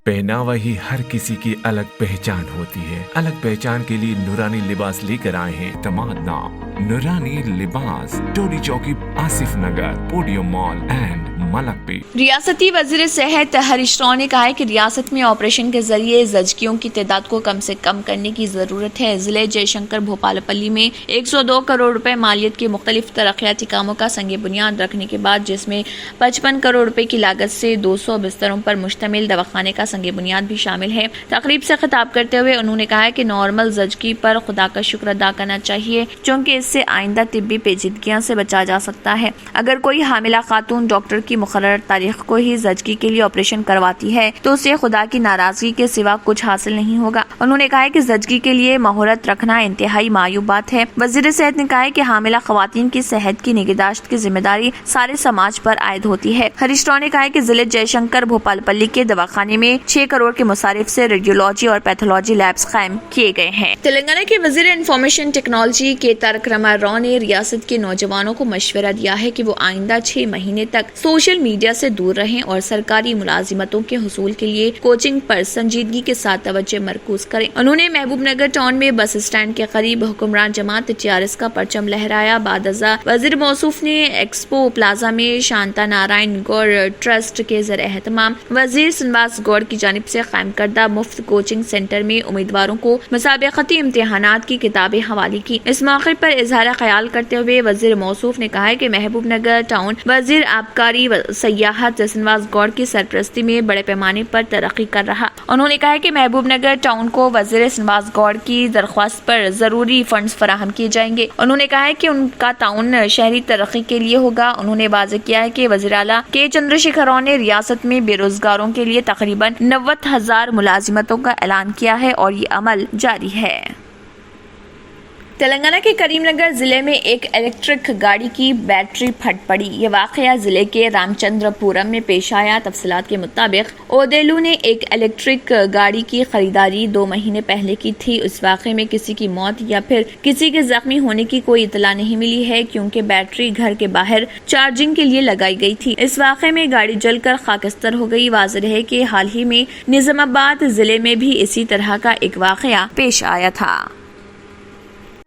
पहनावा ही हर किसी की अलग पहचान होती है। अलग पहचान के लिए नूरानी लिबास लेकर आए हैं तमाम नाम। नूरानी लिबास, Tolichowki, Asif Nagar, podium mall and Malak पे। रियासती वजीर सेहत हरीश राव ने कहा है कि रियासत में ऑपरेशन के जरिए जचकियों की तादाद को कम से कम करने की जरूरत है। जिले जयशंकर भोपालपल्ली में 102 करोड़ रुपए मालियत के मुख्तलिफ तरक्याती कामों का संग बुनियाद रखने के बाद, जिसमें 55 करोड़ रुपए की लागत से 200 बिस्तरों पर मुश्तमिल दवाखाने का संग बुनियाद भी शामिल है। तकरीब से खिताब करते हुए उन्होंने कहा कि नॉर्मल जचकी पर खुदा का शुक्र अदा करना चाहिए, क्योंकि इससे आइंदा तिब्बी पेचीदगियों से बचा जा सकता है। अगर कोई हामिला खातून डॉक्टर की मुकर्रर तारीख को ही जचकी के लिए ऑपरेशन करवाती है तो उसे खुदा की नाराजगी के सिवा कुछ हासिल नहीं होगा। उन्होंने कहा कि जचकी के लिए मुहूर्त रखना इंतहाई मायूब बात है। वजीर सेहत ने कहा कि हामिला खवातीन की सेहत की निगहदाश्त की जिम्मेदारी सारे समाज पर आयद होती है। हरीश राव ने कहा कि जिले जयशंकर भोपालपल्ली के दवाखाने में 6 करोड़ के मुसारिफ से रेडियोलॉजी और पैथोलॉजी लैब्स कायम किए गए हैं। तेलंगाना के वजीर इंफॉर्मेशन टेक्नोलॉजी के तारक राव ने रियासत के नौजवानों को मशवरा दिया है कि वो आइंदा 6 महीने तक सोशल मीडिया से दूर रहें और सरकारी मुलाजिमतों के हुसूल के लिए कोचिंग पर संजीदगी के साथ तवज्जो मरकूज करें। उन्होंने महबूब नगर टाउन में बस स्टैंड के करीब हुक्मरान जमात TRS का परचम लहराया। बादजा वजीर मौसूफ ने एक्सपो प्लाजा में शांता नारायण गौड़ ट्रस्ट के ज़र एहतमाम वजीर श्रीनिवास गौड़ की जानिब से कायम करदा मुफ्त कोचिंग सेंटर में उम्मीदवारों को मुसाबिकती इम्तिहानात की किताबें हवाले की। इस मौके पर इजहार ख्याल करते हुए वजीर मौसूफ ने कहा है कि महबूब नगर टाउन वजीर आबकारी सयाहत श्रीनिवास गौड़ की सरपरस्ती में बड़े पैमाने पर तरक्की कर रहा। उन्होंने कहा कि महबूब नगर टाउन को वजीर श्रीनिवास गौड़ की दरख्वास्त पर जरूरी फंड्स फराहम किए जाएंगे। उन्होंने कहा है कि उनका ताउन शहरी तरक्की के लिए होगा। उन्होंने वाज़ेह किया है कि वज़ीर आला के चंद्रशेखर राव ने रियासत में बेरोजगारों के लिए तकरीबन 90,000 मुलाजिमतों का ऐलान किया है और ये अमल जारी है। तेलंगाना के करीमनगर जिले में एक इलेक्ट्रिक गाड़ी की बैटरी फट पड़ी। ये वाकया जिले के रामचंद्रपुरम में पेश आया। तफसीलात के मुताबिक ओदेलू ने एक इलेक्ट्रिक गाड़ी की खरीदारी 2 महीने पहले की थी। इस वाकये में किसी की मौत या फिर किसी के जख्मी होने की कोई इतला नहीं मिली है, क्योंकि बैटरी घर के बाहर चार्जिंग के लिए लगाई गई थी। इस वाकये में गाड़ी जलकर खाकस्तर हो गई। वाज़ेह है कि हाल ही में निजामाबाद जिले में भी इसी तरह का एक वाकया पेश आया था।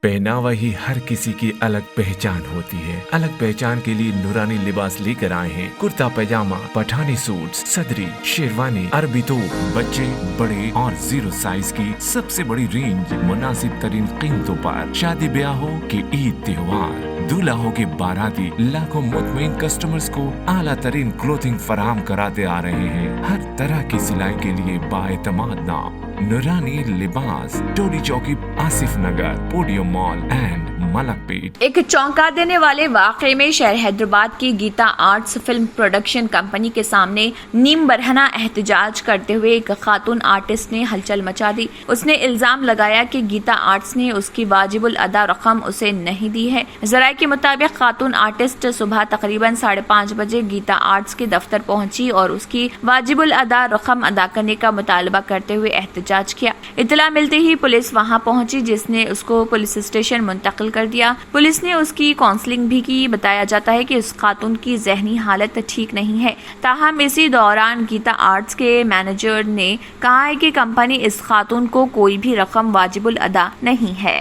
पहनावा ही हर किसी की अलग पहचान होती है। अलग पहचान के लिए नूरानी लिबास लेकर आए हैं कुर्ता पैजामा, पठानी सूट, सदरी, शेरवानी, अरबी तोप, बच्चे, बड़े और 0 साइज की सबसे बड़ी रेंज मुनासिब तरीन कीमतों पर। शादी ब्याह हो कि ईद त्योहार, दूल्हा हो के बाराती, लाखों मुतमईन कस्टमर्स को आला तरीन क्लोथिंग फराहम कराते आ रहे हैं। हर तरह की सिलाई के लिए बाएतमाद नाम नूरानी लिबास, Tolichowki, Asif Nagar, podium mall and Malakpet. एक चौंका देने वाले वाकये में शहर हैदराबाद की Geetha arts film production company के सामने नीम बरहना एहतजाज करते हुए एक खातून आर्टिस्ट ने हलचल मचा दी। उसने इल्जाम लगाया कि गीता आर्ट्स ने उसकी वाजिबुल अदा रकम उसे नहीं दी है। जराये के मुताबिक खातून आर्टिस्ट सुबह तकरीबन 5:30 बजे गीता आर्ट्स के दफ्तर पहुंची और उसकी वाजिबुल अदा रकम अदा करने का मुतालबा करते हुए एहतजाज किया। इतला मिलते ही पुलिस वहां पहुंची, जिसने उसको पुलिस स्टेशन मुंतकिल कर दिया। पुलिस ने उसकी काउंसलिंग भी की। बताया जाता है कि उस खातून की जहनी हालत ठीक नहीं है। ताहम इसी दौरान गीता आर्ट्स के मैनेजर ने कहा है कि कंपनी इस खातून को कोई भी रकम वाजिबुल अदा नहीं है।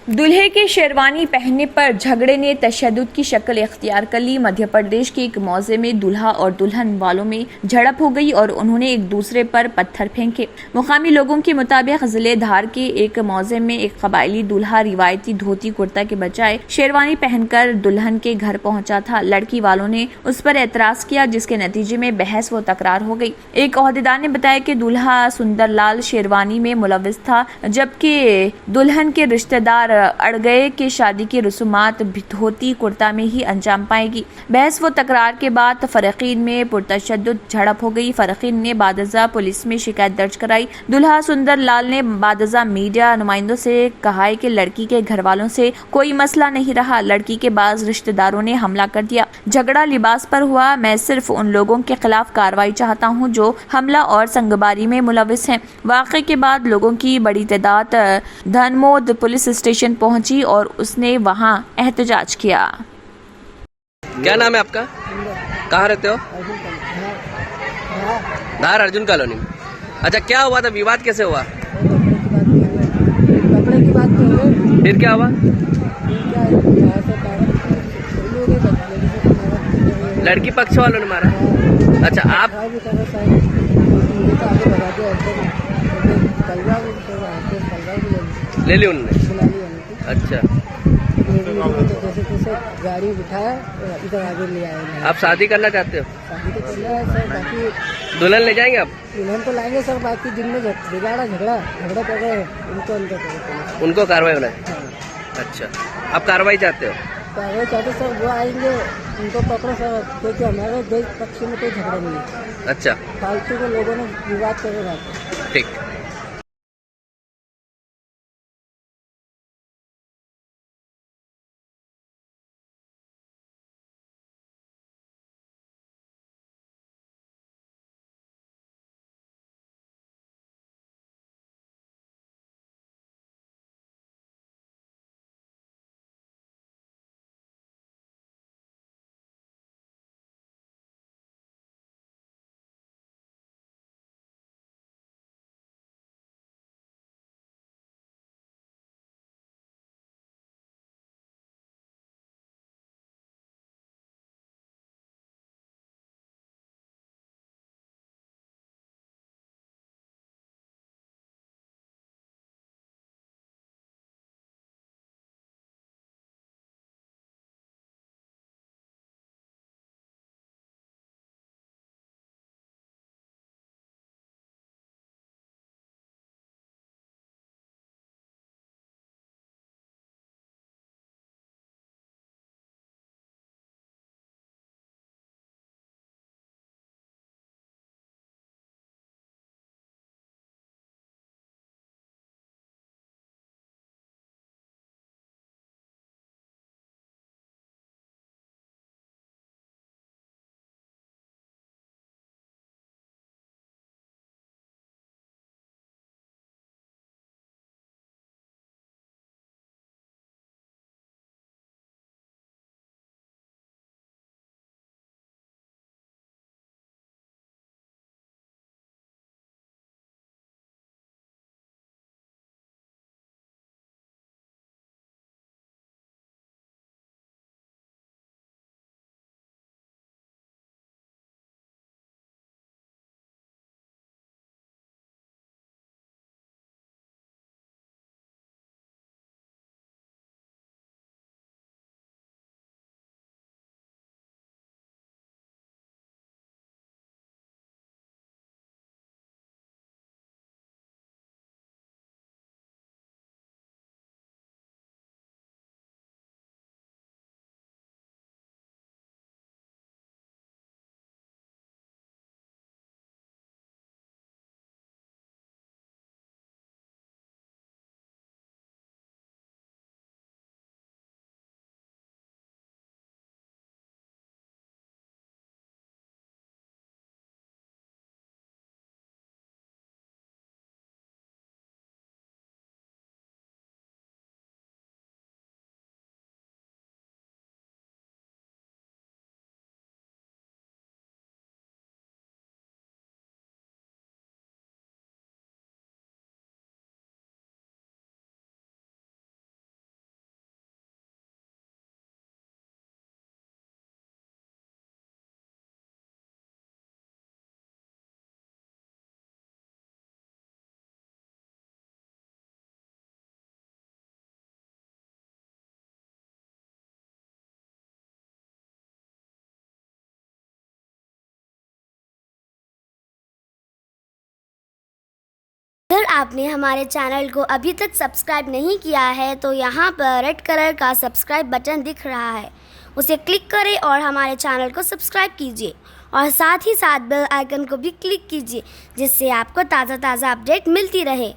दूल्हे की शेरवानी पहनने पर झगड़े ने तशद्दुद की शक्ल इख्तियार कर ली। मध्य प्रदेश के एक मौजे में दूल्हा और दुल्हन वालों में झड़प हो गई और उन्होंने एक दूसरे पर पत्थर फेंके। मुकामी लोगों के मुताबिक जिले धार के एक मौजे में एक कबायली दूल्हा रिवायती धोती कुर्ता के बजाय शेरवानी पहनकर दुल्हन के घर पहुंचा था। लड़की वालों ने उस पर एतराज किया, जिसके नतीजे में बहस व तकरार हो गई। एक ओहदेदार ने बताया कि दूल्हा सुंदरलाल शेरवानी में मुलविस था, जबकि दुल्हन के रिश्तेदार अड़ गए कि शादी की रसूमात धोती कुर्ता में ही अंजाम पाएगी। बहस व तकरार के बाद फरीकीन में पुरतशद्दुद झड़प हो गई। फरीकीन ने बादजा पुलिस में शिकायत दर्ज कराई। दूल्हा सुंदर लाल ने बादजा मीडिया नुमाइंदों से कहा है कि लड़की के घर वालों से कोई मसला नहीं रहा, लड़की के बाज रिश्तेदारों ने हमला कर दिया। झगड़ा लिबास पर हुआ। मैं सिर्फ उन लोगों के खिलाफ कार्रवाई चाहता हूँ जो हमला और संगबारी में मुलविस हैं। वाक़े के बाद लोगों की बड़ी तादाद धनमोद पुलिस स्टेशन पहुंची और उसने वहां एहतजाज किया। क्या नाम है आपका? कहाँ रहते हो? धार अर्जुन कॉलोनी में। अच्छा, क्या हुआ था, विवाद कैसे हुआ? कपड़े की बात तो है। फिर क्या हुआ? क्या यहाँ से लड़की पक्ष वालों ने मारा? अच्छा, आप भी कर रहे मुझे तो आगे बढ़ा दिया कलवा भी ले ली उन्होंने? बुला लिया उनको। अच्छा, तो जैसे तैसे गाड़ी बिठाया इधर आगे ले आए। आप शादी करना चाहते हो? शादी तो करना है सर, बाकी दुल्हन ले जाएंगे आप? दुल्हन तो लाएंगे सर, बाकी जिनमें झगड़ा कर रहे हैं उनको अंदर करें। उनको कार्रवाई होना है। हाँ, अच्छा, आप कार्रवाई चाहते हो? कार्रवाई चाहते सर, वो आएंगे उनको पकड़ो सर, क्योंकि हमारे देश पक्ष में कोई झगड़ा नहीं है। अच्छा, फालतू के लोगों ने विवाद करे रहते। ठीक। अगर आपने हमारे चैनल को अभी तक सब्सक्राइब नहीं किया है तो यहाँ पर रेड कलर का सब्सक्राइब बटन दिख रहा है, उसे क्लिक करें और हमारे चैनल को सब्सक्राइब कीजिए और साथ ही साथ बेल आइकन को भी क्लिक कीजिए, जिससे आपको ताज़ा अपडेट मिलती रहे।